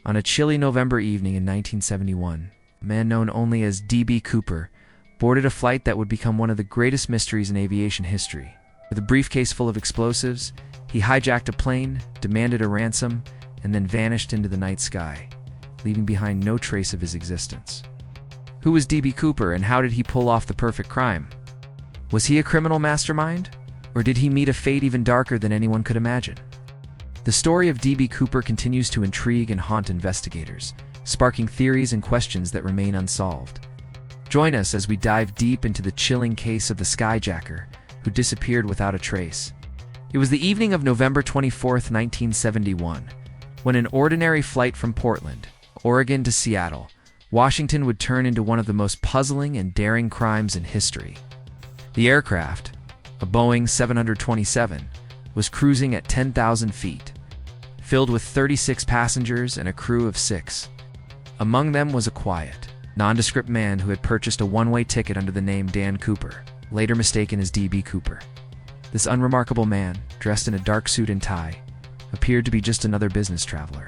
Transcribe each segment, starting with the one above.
On a chilly November evening in 1971, a man known only as D.B. Cooper boarded a flight that would become one of the greatest mysteries in aviation history. With a briefcase full of explosives, he hijacked a plane, demanded a ransom, and then vanished into the night sky, leaving behind no trace of his existence. Who was D.B. Cooper, and how did he pull off the perfect crime? Was he a criminal mastermind, or did he meet a fate even darker than anyone could imagine? The story of D.B. Cooper continues to intrigue and haunt investigators, sparking theories and questions that remain unsolved. Join us as we dive deep into the chilling case of the skyjacker who disappeared without a trace. It was the evening of November 24, 1971, when an ordinary flight from Portland, Oregon to Seattle, Washington would turn into one of the most puzzling and daring crimes in history. The aircraft, a Boeing 727, was cruising at 10,000 feet, filled with 36 passengers and a crew of 6. Among them was a quiet, nondescript man who had purchased a one-way ticket under the name Dan Cooper, later mistaken as D.B. Cooper. This unremarkable man, dressed in a dark suit and tie, appeared to be just another business traveler.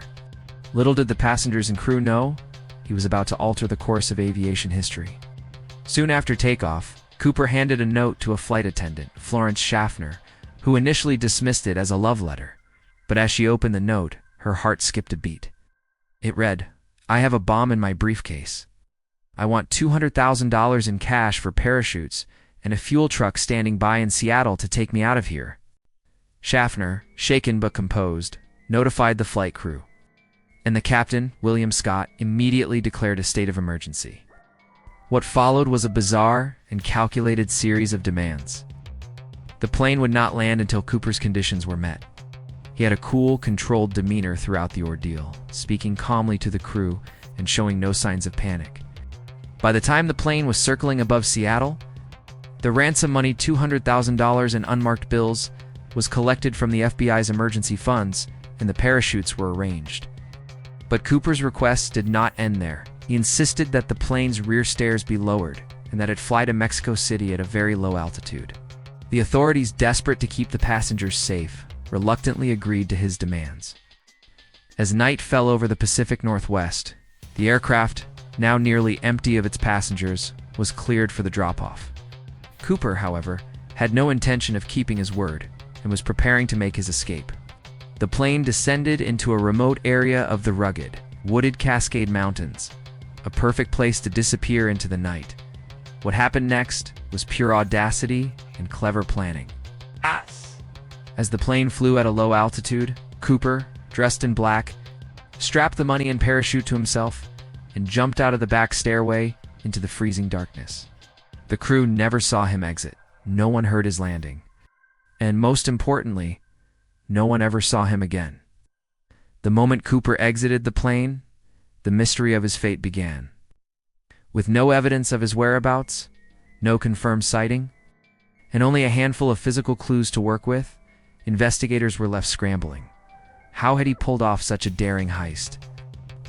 Little did the passengers and crew know, he was about to alter the course of aviation history. Soon after takeoff, Cooper handed a note to a flight attendant, Florence Schaffner, who initially dismissed it as a love letter. But as she opened the note, her heart skipped a beat. It read, "I have a bomb in my briefcase. I want $200,000 in cash for parachutes and a fuel truck standing by in Seattle to take me out of here." Schaffner, shaken but composed, notified the flight crew, and the captain, William Scott, immediately declared a state of emergency. What followed was a bizarre and calculated series of demands. The plane would not land until Cooper's conditions were met. He had a cool, controlled demeanor throughout the ordeal, speaking calmly to the crew and showing no signs of panic. By the time the plane was circling above Seattle, the ransom money, $200,000 in unmarked bills, was collected from the FBI's emergency funds, and the parachutes were arranged. But Cooper's requests did not end there. He insisted that the plane's rear stairs be lowered and that it fly to Mexico City at a very low altitude. The authorities, desperate to keep the passengers safe, reluctantly agreed to his demands. As night fell over the Pacific Northwest, the aircraft, now nearly empty of its passengers, was cleared for the drop-off. Cooper, however, had no intention of keeping his word and was preparing to make his escape. The plane descended into a remote area of the rugged, wooded Cascade Mountains, a perfect place to disappear into the night. What happened next was pure audacity and clever planning. As the plane flew at a low altitude, Cooper, dressed in black, strapped the money and parachute to himself and jumped out of the back stairway into the freezing darkness. The crew never saw him exit. No one heard his landing. And most importantly, no one ever saw him again. The moment Cooper exited the plane, the mystery of his fate began. With no evidence of his whereabouts, no confirmed sighting, and only a handful of physical clues to work with, investigators were left scrambling. How had he pulled off such a daring heist?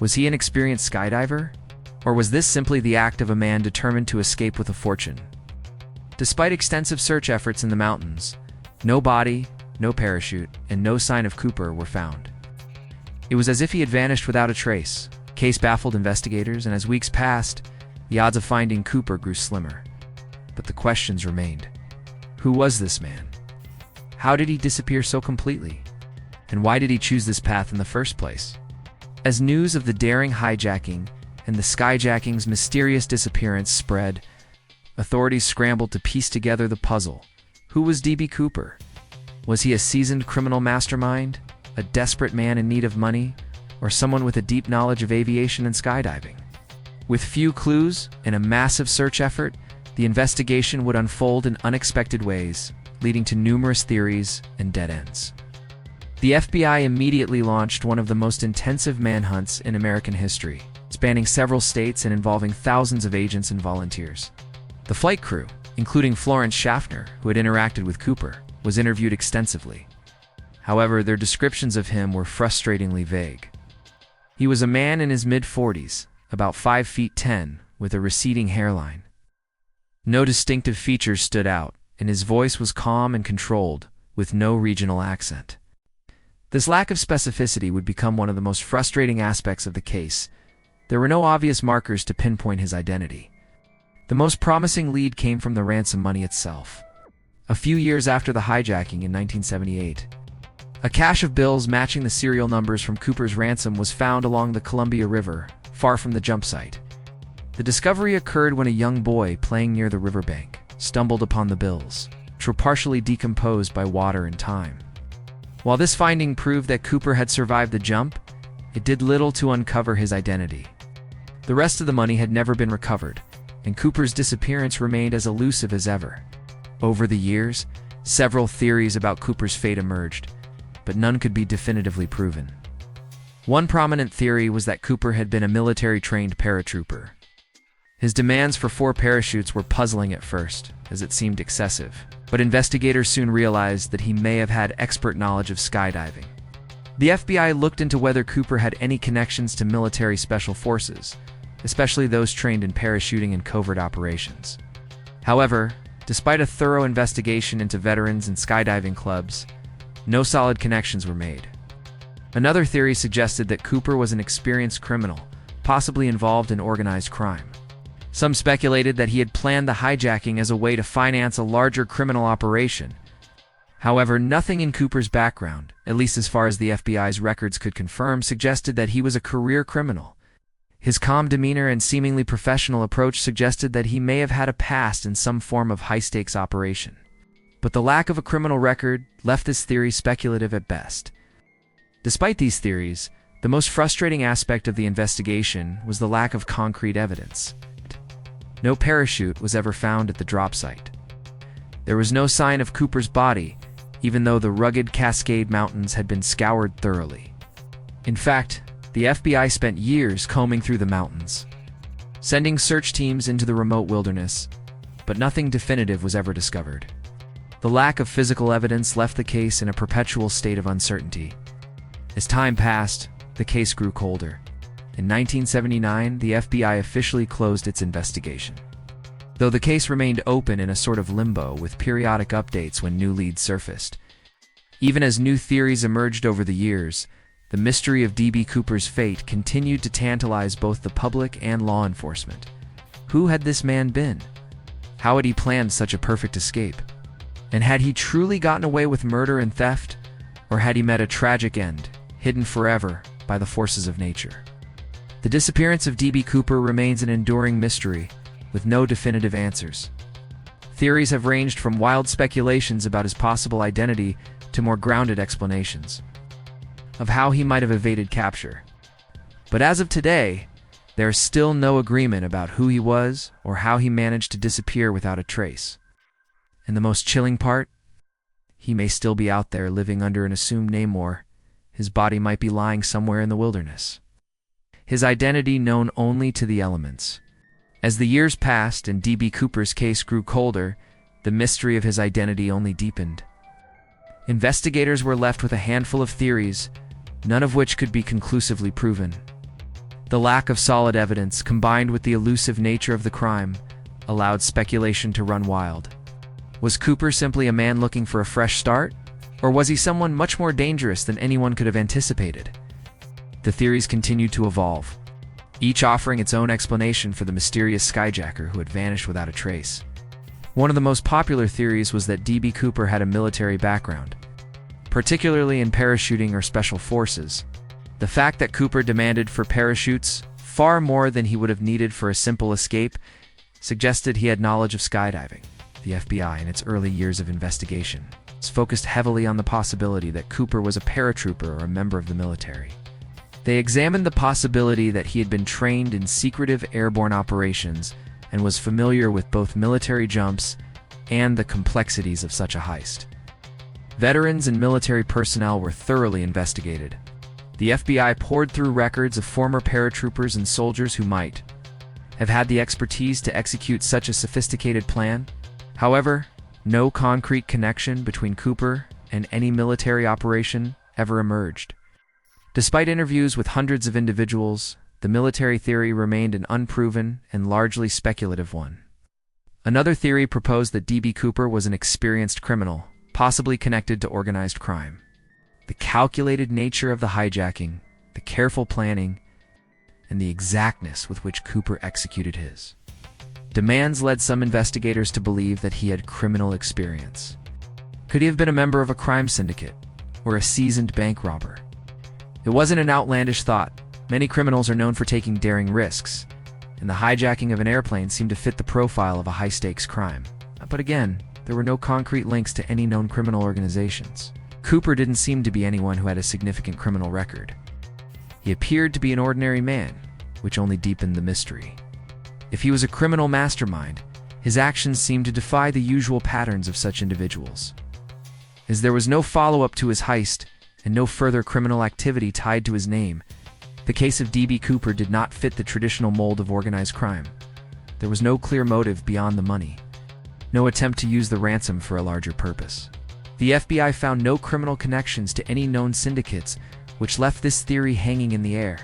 Was he an experienced skydiver? Or was this simply the act of a man determined to escape with a fortune? Despite extensive search efforts in the mountains, no body, no parachute, and no sign of Cooper were found. It was as if he had vanished without a trace. Case baffled investigators, and as weeks passed, the odds of finding Cooper grew slimmer. But the questions remained. Who was this man? How did he disappear so completely? And why did he choose this path in the first place? As news of the daring hijacking and the skyjacking's mysterious disappearance spread, authorities scrambled to piece together the puzzle. Who was D.B. Cooper? Was he a seasoned criminal mastermind, a desperate man in need of money, or someone with a deep knowledge of aviation and skydiving? With few clues and a massive search effort, the investigation would unfold in unexpected ways, leading to numerous theories and dead ends. The FBI immediately launched one of the most intensive manhunts in American history, spanning several states and involving thousands of agents and volunteers. The flight crew, including Florence Schaffner, who had interacted with Cooper, was interviewed extensively. However, their descriptions of him were frustratingly vague. He was a man in his mid-40s, about 5 feet 10, with a receding hairline. No distinctive features stood out, and his voice was calm and controlled, with no regional accent. This lack of specificity would become one of the most frustrating aspects of the case. There were no obvious markers to pinpoint his identity. The most promising lead came from the ransom money itself. A few years after the hijacking in 1978, a cache of bills matching the serial numbers from Cooper's ransom was found along the Columbia River, far from the jump site. The discovery occurred when a young boy playing near the riverbank stumbled upon the bills, which were partially decomposed by water and time. While this finding proved that Cooper had survived the jump, it did little to uncover his identity. The rest of the money had never been recovered, and Cooper's disappearance remained as elusive as ever. Over the years, several theories about Cooper's fate emerged, but none could be definitively proven. One prominent theory was that Cooper had been a military-trained paratrooper. His demands for 4 parachutes were puzzling at first, as it seemed excessive, but investigators soon realized that he may have had expert knowledge of skydiving. The FBI looked into whether Cooper had any connections to military special forces, especially those trained in parachuting and covert operations. However, despite a thorough investigation into veterans and skydiving clubs, no solid connections were made. Another theory suggested that Cooper was an experienced criminal, possibly involved in organized crime. Some speculated that he had planned the hijacking as a way to finance a larger criminal operation. However, nothing in Cooper's background, at least as far as the FBI's records could confirm, suggested that he was a career criminal. His calm demeanor and seemingly professional approach suggested that he may have had a past in some form of high-stakes operation. But the lack of a criminal record left this theory speculative at best. Despite these theories, the most frustrating aspect of the investigation was the lack of concrete evidence. No parachute was ever found at the drop site. There was no sign of Cooper's body, even though the rugged Cascade Mountains had been scoured thoroughly. In fact, the FBI spent years combing through the mountains, sending search teams into the remote wilderness, but nothing definitive was ever discovered. The lack of physical evidence left the case in a perpetual state of uncertainty. As time passed, the case grew colder. In 1979, the FBI officially closed its investigation, though the case remained open in a sort of limbo with periodic updates when new leads surfaced. Even as new theories emerged over the years, the mystery of D.B. Cooper's fate continued to tantalize both the public and law enforcement. Who had this man been? How had he planned such a perfect escape? And had he truly gotten away with murder and theft, or had he met a tragic end, hidden forever by the forces of nature? The disappearance of D.B. Cooper remains an enduring mystery, with no definitive answers. Theories have ranged from wild speculations about his possible identity to more grounded explanations of how he might have evaded capture. But as of today, there is still no agreement about who he was or how he managed to disappear without a trace. And the most chilling part? He may still be out there living under an assumed name, or his body might be lying somewhere in the wilderness. His identity known only to the elements. As the years passed and D.B. Cooper's case grew colder, the mystery of his identity only deepened. Investigators were left with a handful of theories, none of which could be conclusively proven. The lack of solid evidence, combined with the elusive nature of the crime, allowed speculation to run wild. Was Cooper simply a man looking for a fresh start? Or was he someone much more dangerous than anyone could have anticipated? The theories continued to evolve, each offering its own explanation for the mysterious skyjacker who had vanished without a trace. One of the most popular theories was that D.B. Cooper had a military background, particularly in parachuting or special forces. The fact that Cooper demanded for parachutes far more than he would have needed for a simple escape suggested he had knowledge of skydiving. The FBI, in its early years of investigation, has focused heavily on the possibility that Cooper was a paratrooper or a member of the military. They examined the possibility that he had been trained in secretive airborne operations and was familiar with both military jumps and the complexities of such a heist. Veterans and military personnel were thoroughly investigated. The FBI pored through records of former paratroopers and soldiers who might have had the expertise to execute such a sophisticated plan. However, no concrete connection between Cooper and any military operation ever emerged. Despite interviews with hundreds of individuals, the military theory remained an unproven and largely speculative one. Another theory proposed that D.B. Cooper was an experienced criminal, possibly connected to organized crime. The The calculated nature of the hijacking, the careful planning, and the exactness with which Cooper executed his demands led some investigators to believe that he had criminal experience. Could he have been a member of a crime syndicate or a seasoned bank robber? It wasn't an outlandish thought. Many criminals are known for taking daring risks, and the hijacking of an airplane seemed to fit the profile of a high-stakes crime. But again, there were no concrete links to any known criminal organizations. Cooper didn't seem to be anyone who had a significant criminal record. He appeared to be an ordinary man, which only deepened the mystery. If he was a criminal mastermind, his actions seemed to defy the usual patterns of such individuals. As there was no follow-up to his heist and no further criminal activity tied to his name, the case of D.B. Cooper did not fit the traditional mold of organized crime. There was no clear motive beyond the money, no attempt to use the ransom for a larger purpose. The FBI found no criminal connections to any known syndicates, which left this theory hanging in the air.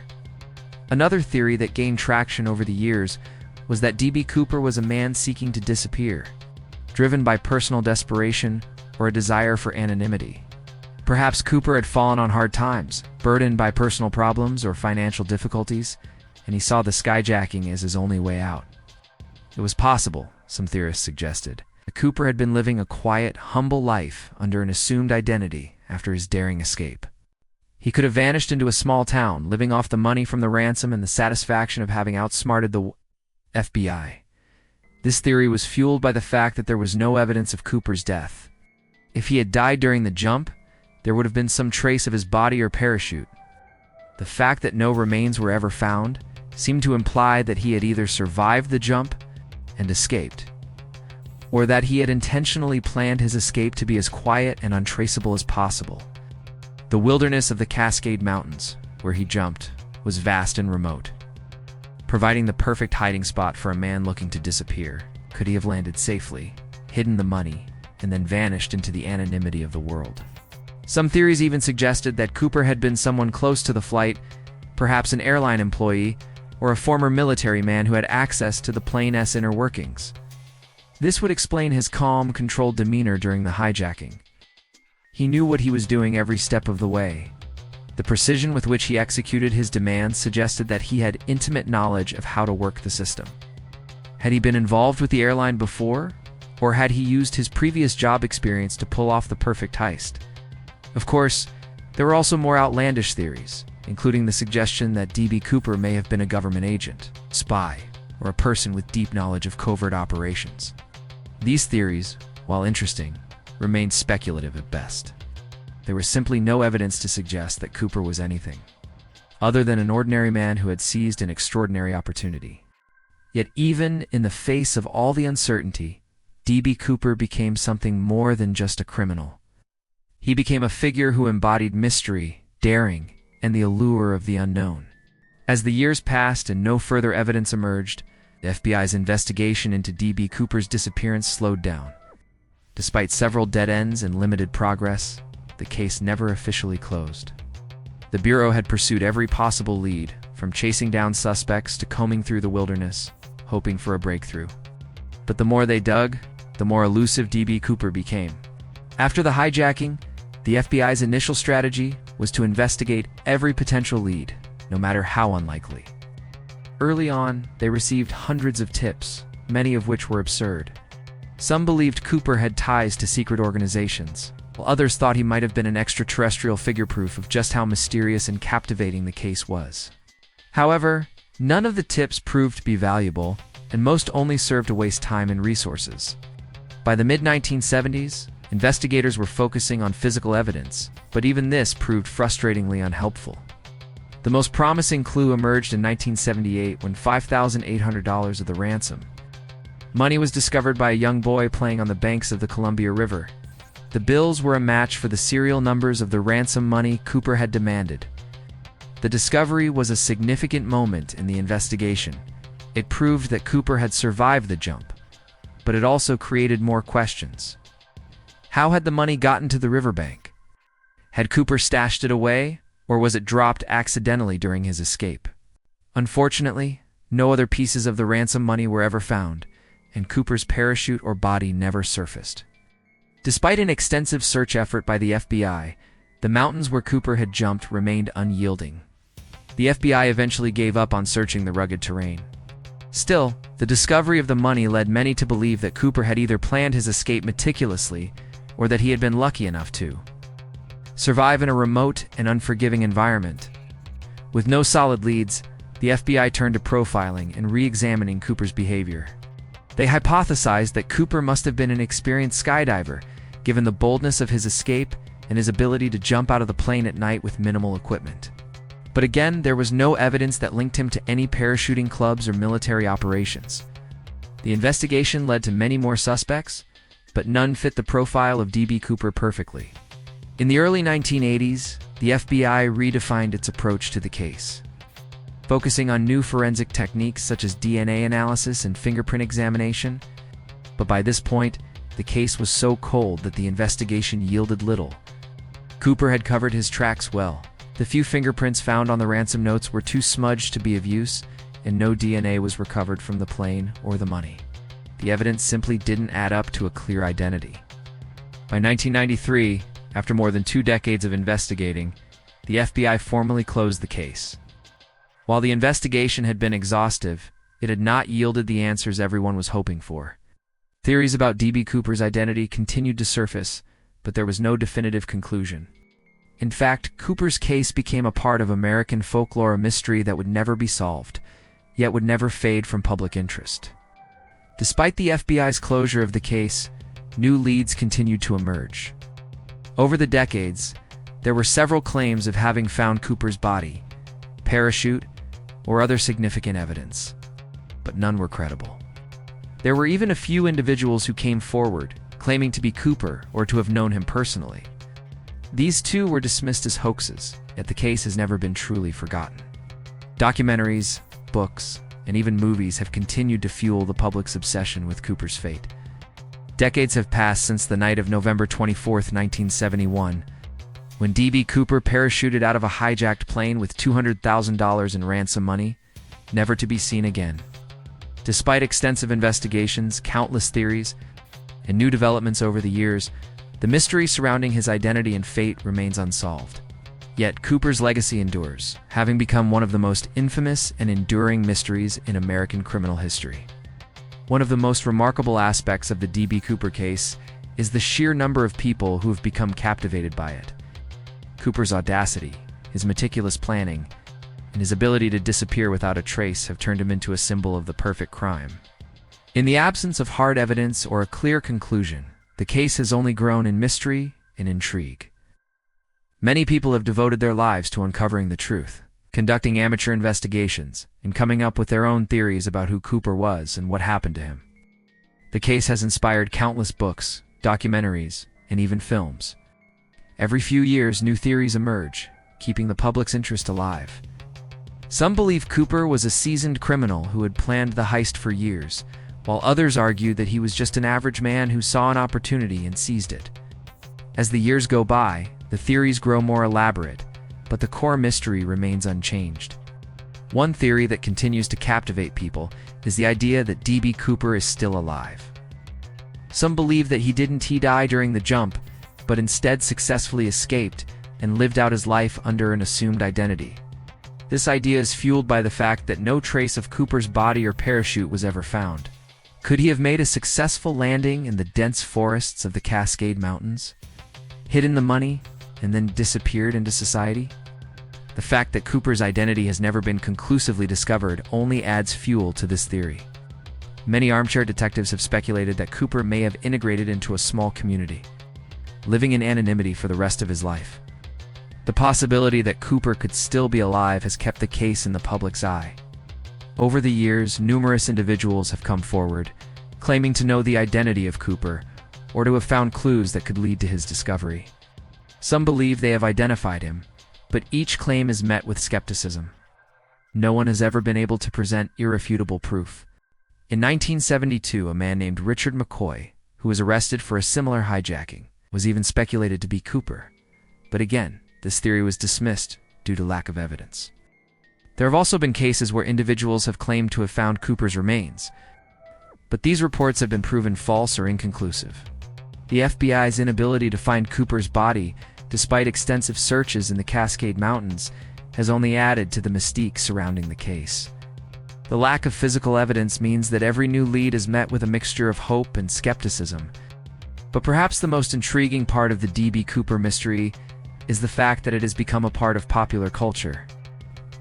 Another theory that gained traction over the years was that D.B. Cooper was a man seeking to disappear, driven by personal desperation or a desire for anonymity. Perhaps Cooper had fallen on hard times, burdened by personal problems or financial difficulties, and he saw the skyjacking as his only way out. It was possible, some theorists suggested, that Cooper had been living a quiet, humble life under an assumed identity after his daring escape. He could have vanished into a small town, living off the money from the ransom and the satisfaction of having outsmarted the FBI. This theory was fueled by the fact that there was no evidence of Cooper's death. If he had died during the jump, there would have been some trace of his body or parachute. The fact that no remains were ever found seemed to imply that he had either survived the jump and escaped, or that he had intentionally planned his escape to be as quiet and untraceable as possible. The wilderness of the Cascade Mountains, where he jumped, was vast and remote, providing the perfect hiding spot for a man looking to disappear. Could he have landed safely, hidden the money, and then vanished into the anonymity of the world? Some theories even suggested that Cooper had been someone close to the flight, perhaps an airline employee or a former military man who had access to the plane's inner workings. This would explain his calm, controlled demeanor during the hijacking. He knew what he was doing every step of the way. The precision with which he executed his demands suggested that he had intimate knowledge of how to work the system. Had he been involved with the airline before, or had he used his previous job experience to pull off the perfect heist? Of course, there were also more outlandish theories, including the suggestion that D.B. Cooper may have been a government agent, spy, or a person with deep knowledge of covert operations. These theories, while interesting, remained speculative at best. There was simply no evidence to suggest that Cooper was anything other than an ordinary man who had seized an extraordinary opportunity. Yet even in the face of all the uncertainty, D.B. Cooper became something more than just a criminal. He became a figure who embodied mystery, daring, and the allure of the unknown. As the years passed and no further evidence emerged, the FBI's investigation into D.B. Cooper's disappearance slowed down. Despite several dead ends and limited progress, the case never officially closed. The Bureau had pursued every possible lead, from chasing down suspects to combing through the wilderness, hoping for a breakthrough. But the more they dug, the more elusive D.B. Cooper became. After the hijacking, the FBI's initial strategy was to investigate every potential lead, no matter how unlikely. Early on, they received hundreds of tips, many of which were absurd. Some believed Cooper had ties to secret organizations, while others thought he might have been an extraterrestrial figure, proof of just how mysterious and captivating the case was. However, none of the tips proved to be valuable, and most only served to waste time and resources. By the mid-1970s, investigators were focusing on physical evidence, but even this proved frustratingly unhelpful. The most promising clue emerged in 1978 when $5,800 of the ransom money was discovered by a young boy playing on the banks of the Columbia River. The bills were a match for the serial numbers of the ransom money Cooper had demanded. The discovery was a significant moment in the investigation. It proved that Cooper had survived the jump, but it also created more questions. How had the money gotten to the riverbank? Had Cooper stashed it away, or was it dropped accidentally during his escape? Unfortunately, no other pieces of the ransom money were ever found, and Cooper's parachute or body never surfaced. Despite an extensive search effort by the FBI, The mountains where Cooper had jumped remained unyielding. The FBI eventually gave up on searching the rugged terrain. Still, the discovery of the money led many to believe that Cooper had either planned his escape meticulously or that he had been lucky enough to survive in a remote and unforgiving environment. With no solid leads, the FBI turned to profiling and re-examining Cooper's behavior. They hypothesized that Cooper must have been an experienced skydiver, given the boldness of his escape and his ability to jump out of the plane at night with minimal equipment. But again, there was no evidence that linked him to any parachuting clubs or military operations. The investigation led to many more suspects, but none fit the profile of D.B. Cooper perfectly. In the early 1980s, the FBI redefined its approach to the case, focusing on new forensic techniques such as DNA analysis and fingerprint examination. But by this point, the case was so cold that the investigation yielded little. Cooper had covered his tracks well. The few fingerprints found on the ransom notes were too smudged to be of use, and no DNA was recovered from the plane or the money. The evidence simply didn't add up to a clear identity. By 1993, after more than 2 decades of investigating, the FBI formally closed the case. While the investigation had been exhaustive, it had not yielded the answers everyone was hoping for. Theories about D.B. Cooper's identity continued to surface, but there was no definitive conclusion. In fact, Cooper's case became a part of American folklore, a mystery that would never be solved, yet would never fade from public interest. Despite the FBI's closure of the case, new leads continued to emerge. Over the decades, there were several claims of having found Cooper's body, parachute, or other significant evidence, but none were credible. There were even a few individuals who came forward, claiming to be Cooper or to have known him personally. These too were dismissed as hoaxes, yet the case has never been truly forgotten. Documentaries, books, and even movies have continued to fuel the public's obsession with Cooper's fate. Decades have passed since the night of November 24, 1971, when D.B. Cooper parachuted out of a hijacked plane with $200,000 in ransom money, never to be seen again. Despite extensive investigations, countless theories, and new developments over the years, the mystery surrounding his identity and fate remains unsolved. Yet Cooper's legacy endures, having become one of the most infamous and enduring mysteries in American criminal history. One of the most remarkable aspects of the D.B. Cooper case is the sheer number of people who have become captivated by it. Cooper's audacity, his meticulous planning, and his ability to disappear without a trace have turned him into a symbol of the perfect crime. In the absence of hard evidence or a clear conclusion, the case has only grown in mystery and intrigue. Many people have devoted their lives to uncovering the truth, conducting amateur investigations, and coming up with their own theories about who Cooper was and what happened to him. The case has inspired countless books, documentaries, and even films. Every few years, new theories emerge, keeping the public's interest alive. Some believe Cooper was a seasoned criminal who had planned the heist for years, while others argue that he was just an average man who saw an opportunity and seized it. As the years go by, the theories grow more elaborate, but the core mystery remains unchanged. One theory that continues to captivate people is the idea that D.B. Cooper is still alive. Some believe that he didn't die during the jump, but instead successfully escaped and lived out his life under an assumed identity. This idea is fueled by the fact that no trace of Cooper's body or parachute was ever found. Could he have made a successful landing in the dense forests of the Cascade Mountains, hidden the money, and then disappeared into society? The fact that Cooper's identity has never been conclusively discovered only adds fuel to this theory. Many armchair detectives have speculated that Cooper may have integrated into a small community, living in anonymity for the rest of his life. The possibility that Cooper could still be alive has kept the case in the public's eye. Over the years, numerous individuals have come forward, claiming to know the identity of Cooper, or to have found clues that could lead to his discovery. Some believe they have identified him, but each claim is met with skepticism. No one has ever been able to present irrefutable proof. In 1972, a man named Richard McCoy, who was arrested for a similar hijacking, was even speculated to be Cooper. But again, this theory was dismissed due to lack of evidence. There have also been cases where individuals have claimed to have found Cooper's remains, but these reports have been proven false or inconclusive. The FBI's inability to find Cooper's body despite extensive searches in the Cascade Mountains, has only added to the mystique surrounding the case. The lack of physical evidence means that every new lead is met with a mixture of hope and skepticism. But perhaps the most intriguing part of the D.B. Cooper mystery is the fact that it has become a part of popular culture.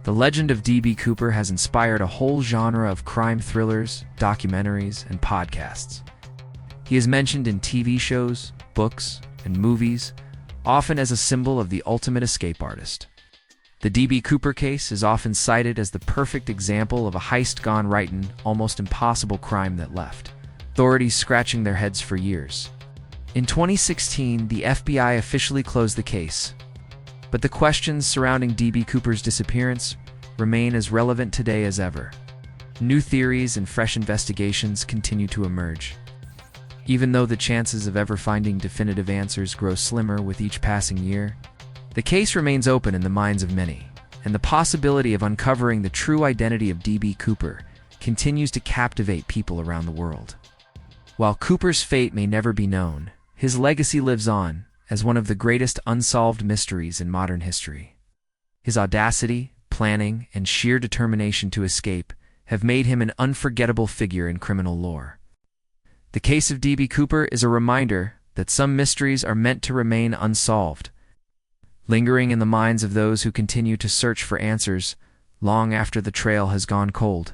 The legend of D.B. Cooper has inspired a whole genre of crime thrillers, documentaries, and podcasts. He is mentioned in TV shows, books, and movies, often as a symbol of the ultimate escape artist. The D.B. Cooper case is often cited as the perfect example of a heist gone right, an almost impossible crime that left authorities scratching their heads for years. In 2016, the FBI officially closed the case, but the questions surrounding D.B. Cooper's disappearance remain as relevant today as ever. New theories and fresh investigations continue to emerge. Even though the chances of ever finding definitive answers grow slimmer with each passing year, the case remains open in the minds of many, and the possibility of uncovering the true identity of D.B. Cooper continues to captivate people around the world. While Cooper's fate may never be known, his legacy lives on as one of the greatest unsolved mysteries in modern history. His audacity, planning, and sheer determination to escape have made him an unforgettable figure in criminal lore. The case of D.B. Cooper is a reminder that some mysteries are meant to remain unsolved, lingering in the minds of those who continue to search for answers long after the trail has gone cold.